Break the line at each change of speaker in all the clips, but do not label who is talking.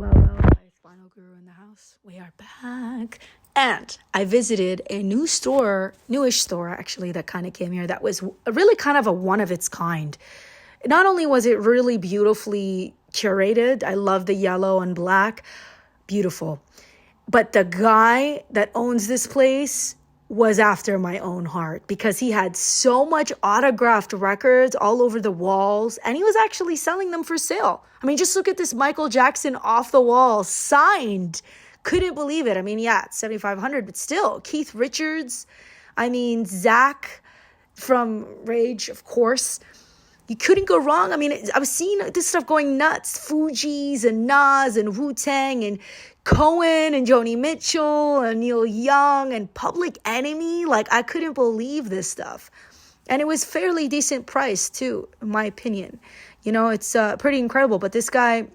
Well, guys, Final Guru in the house. We are back. And I visited a newish store actually, that kind of came here that was really kind of a one of its kind. Not only was it really beautifully curated, I love the yellow and black, beautiful. But the guy that owns this place was after my own heart because he had so much autographed records all over the walls and he was actually selling them for sale. I mean, just look at this Michael Jackson off the wall signed. Couldn't believe it. I mean, yeah, it's 7,500, but still. Keith Richards, I mean, Zach from Rage, of course. You couldn't go wrong. I mean, I was seeing this stuff going nuts. Fugees and Nas and Wu-Tang and Cohen and Joni Mitchell and Neil Young and Public Enemy. Like, I couldn't believe this stuff. And it was fairly decent price, too, in my opinion. You know, it's pretty incredible. But this guy,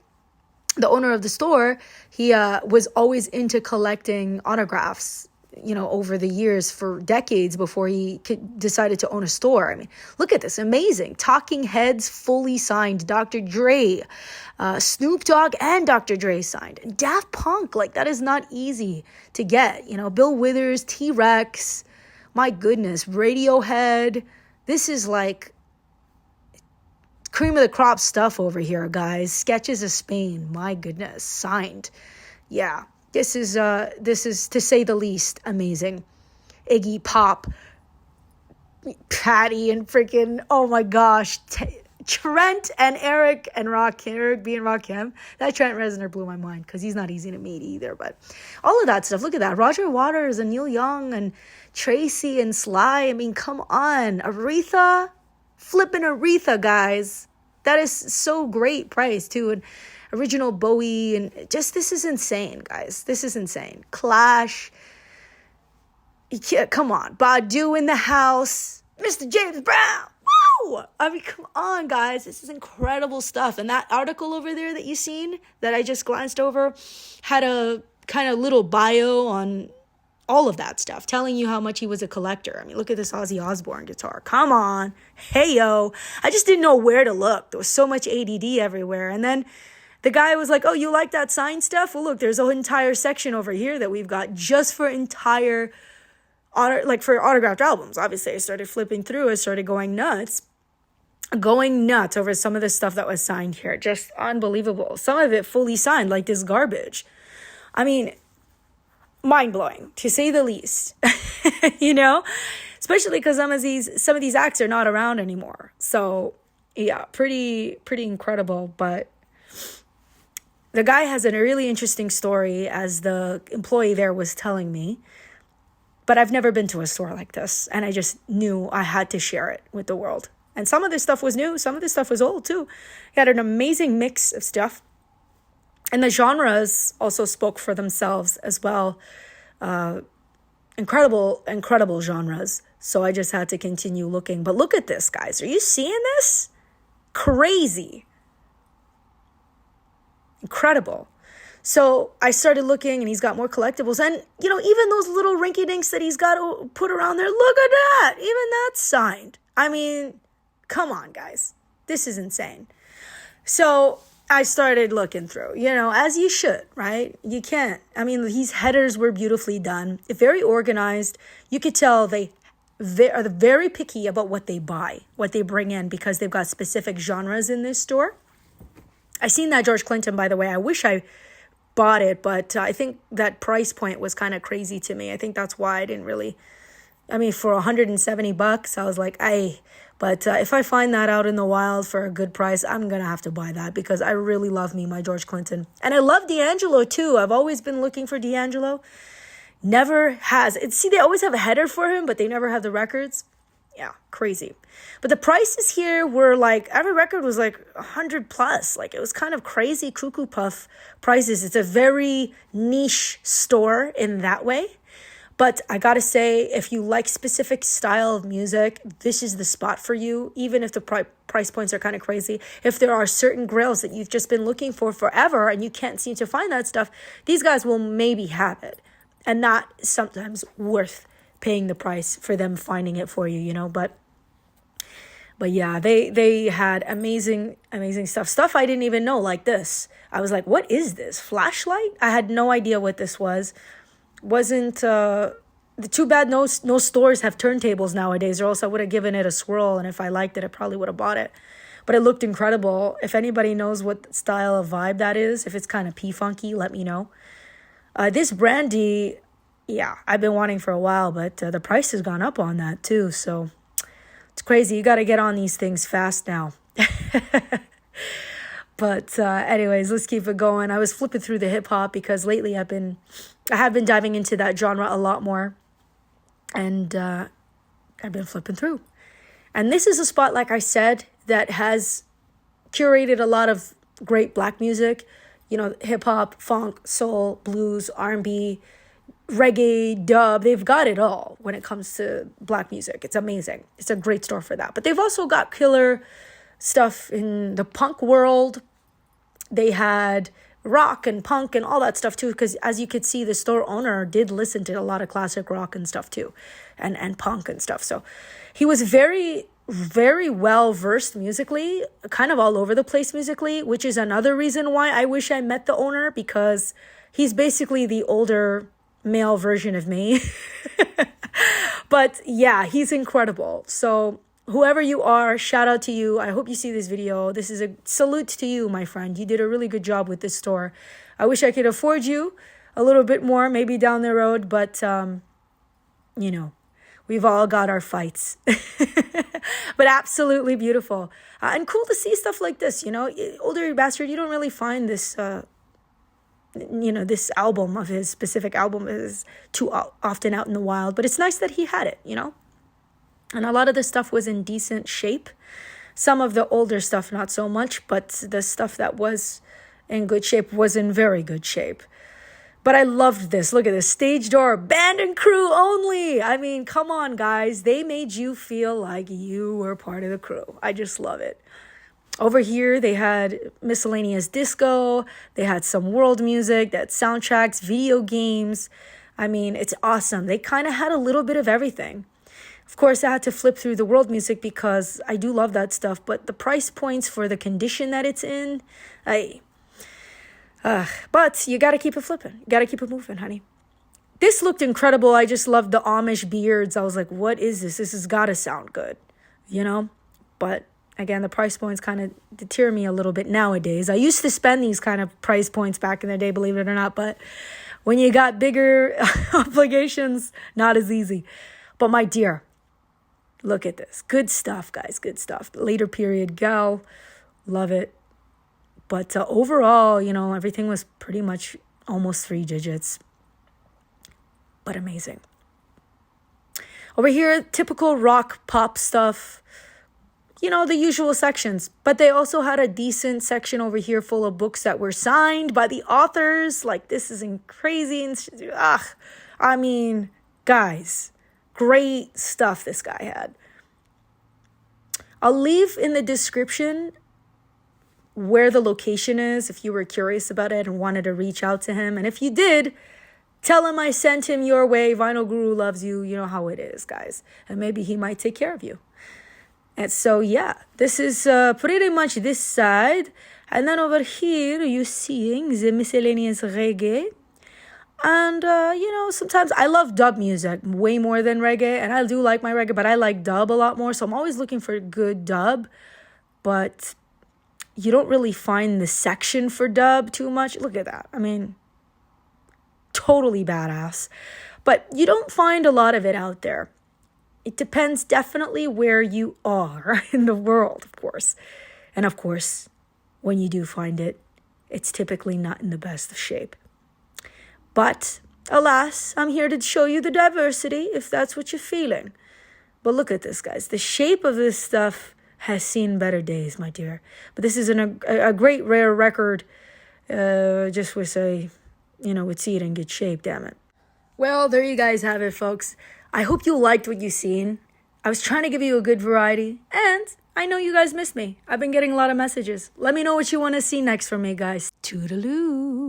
the owner of the store, he was always into collecting autographs, you know, over the years for decades before he decided to own a store. I mean, look at this. Amazing. Talking Heads fully signed. Dr. Dre, Snoop Dogg and Dr. Dre signed. And Daft Punk, like, that is not easy to get. You know, Bill Withers, T-Rex, my goodness, Radiohead. This is like cream of the crop stuff over here, guys. Sketches of Spain, my goodness, signed. Yeah. This is, to say the least, amazing. Iggy Pop, Patty, and freaking, oh my gosh, Trent and Eric and Eric B and Rakim. That Trent Reznor blew my mind because he's not easy to meet either. But all of that stuff, look at that. Roger Waters and Neil Young and Tracy and Sly. I mean, come on. Aretha, flipping Aretha, guys. That is so great price, too. And original Bowie, and just, this is insane, guys. This is insane. Clash. Come on. Badu in the house. Mr. James Brown. Woo! I mean, come on, guys. This is incredible stuff. And that article over there that you seen, that I just glanced over, had a kind of little bio on all of that stuff, telling you how much he was a collector. I mean, look at this Ozzy Osbourne guitar. Come on. Hey, yo. I just didn't know where to look. There was so much ADD everywhere. And then the guy was like, oh, you like that signed stuff? Well, look, there's an entire section over here that we've got just for for autographed albums. Obviously, I started flipping through. I started going nuts over some of the stuff that was signed here. Just unbelievable. Some of it fully signed, like this garbage. I mean, mind-blowing, to say the least. You know? Especially because some of these acts are not around anymore. So, yeah, pretty incredible, but the guy has a really interesting story, as the employee there was telling me. But I've never been to a store like this. And I just knew I had to share it with the world. And some of this stuff was new. Some of this stuff was old, too. He had an amazing mix of stuff. And the genres also spoke for themselves as well. Incredible genres. So I just had to continue looking. But look at this, guys. Are you seeing this? Crazy. Incredible. So I started looking, and he's got more collectibles. And, you know, even those little rinky-dinks that he's got to put around there, look at that. Even that's signed. I mean, come on, guys. This is insane. So I started looking through, you know, as you should, right? You can't. I mean, these headers were beautifully done. Very organized. You could tell they are very picky about what they buy, what they bring in, because they've got specific genres in this store. I seen that George Clinton, by the way. I wish I bought it, but I think that price point was kind of crazy to me. I think that's why I didn't really, I mean, for $170, I was like, but if I find that out in the wild for a good price, I'm going to have to buy that, because I really love me my George Clinton. And I love D'Angelo too. I've always been looking for D'Angelo. Never has. See, they always have a header for him, but they never have the records. Yeah, crazy. But the prices here were like, every record was like 100 plus. Like, it was kind of crazy cuckoo puff prices. It's a very niche store in that way. But I gotta say, if you like specific style of music, this is the spot for you, even if the price points are kind of crazy. If there are certain grills that you've just been looking for forever and you can't seem to find that stuff, these guys will maybe have it. And not sometimes worth paying the price for them finding it for you, you know. But But yeah, they had amazing stuff I didn't even know, like this. I was like, what is this? Flashlight? I had no idea what this was. Wasn't too bad no stores have turntables nowadays, or else I would have given it a swirl, and if I liked it, I probably would have bought it. But it looked incredible. If anybody knows what style of vibe that is, if it's kind of P-funky, let me know. This brandy, yeah, I've been wanting for a while, but the price has gone up on that too. So it's crazy. You got to get on these things fast now. But anyways, let's keep it going. I was flipping through the hip hop because lately I have been diving into that genre a lot more. And I've been flipping through. And this is a spot, like I said, that has curated a lot of great black music. You know, hip hop, funk, soul, blues, R&B, reggae, dub. They've got it all when it comes to black music. It's amazing. It's a great store for that. But they've also got killer stuff in the punk world. They had rock and punk and all that stuff too, because as you could see, the store owner did listen to a lot of classic rock and stuff too, and punk and stuff. So he was very, very well versed musically, kind of all over the place musically, which is another reason why I wish I met the owner, because he's basically the older male version of me. But yeah, he's incredible. So whoever you are, shout out to you. I hope you see this video. This is a salute to you, my friend. You did a really good job with this store. I wish I could afford you a little bit more, maybe down the road, but you know, we've all got our fights. But absolutely beautiful. And cool to see stuff like this, you know. Older Bastard, you don't really find this, you know, this album of his, specific album is too often out in the wild. But it's nice that he had it, you know. And a lot of the stuff was in decent shape. Some of the older stuff, not so much. But the stuff that was in good shape was in very good shape. But I loved this. Look at this. Stage door, band and crew only. I mean, come on, guys. They made you feel like you were part of the crew. I just love it. Over here, they had Miscellaneous disco. They had some world music, that soundtracks, video games. I mean, it's awesome. They kind of had a little bit of everything. Of course, I had to flip through the world music because I do love that stuff. But the price points for the condition that it's in, but you got to keep it flipping. You got to keep it moving, honey. This looked incredible. I just loved the Amish beards. I was like, what is this? This has got to sound good, you know? But again, the price points kind of deter me a little bit nowadays. I used to spend these kind of price points back in the day, believe it or not. But when you got bigger obligations, not as easy. But my dear, look at this. Good stuff, guys. Good stuff. Later period gal. Love it. But overall, you know, everything was pretty much almost 3 digits. But amazing. Over here, typical rock pop stuff. You know, the usual sections. But they also had a decent section over here full of books that were signed by the authors. Like, this is crazy. I mean, guys, great stuff this guy had. I'll leave in the description where the location is if you were curious about it and wanted to reach out to him. And if you did, tell him I sent him your way. Vinyl Guru loves you. You know how it is, guys. And maybe he might take care of you. And so, yeah, this is pretty much this side. And then over here, you're seeing the Miscellaneous Reggae. And, you know, sometimes I love dub music way more than reggae. And I do like my reggae, but I like dub a lot more. So I'm always looking for good dub. But you don't really find the section for dub too much. Look at that. I mean, totally badass. But you don't find a lot of it out there. It depends definitely where you are in the world, of course. And of course, when you do find it, it's typically not in the best of shape. But alas, I'm here to show you the diversity if that's what you're feeling. But look at this, guys. The shape of this stuff has seen better days, my dear. But this is a great rare record. Just would say, you know, would see it in good shape, damn it. Well, there you guys have it, folks. I hope you liked what you've seen. I was trying to give you a good variety. And I know you guys missed me. I've been getting a lot of messages. Let me know what you want to see next from me, guys. Toodaloo.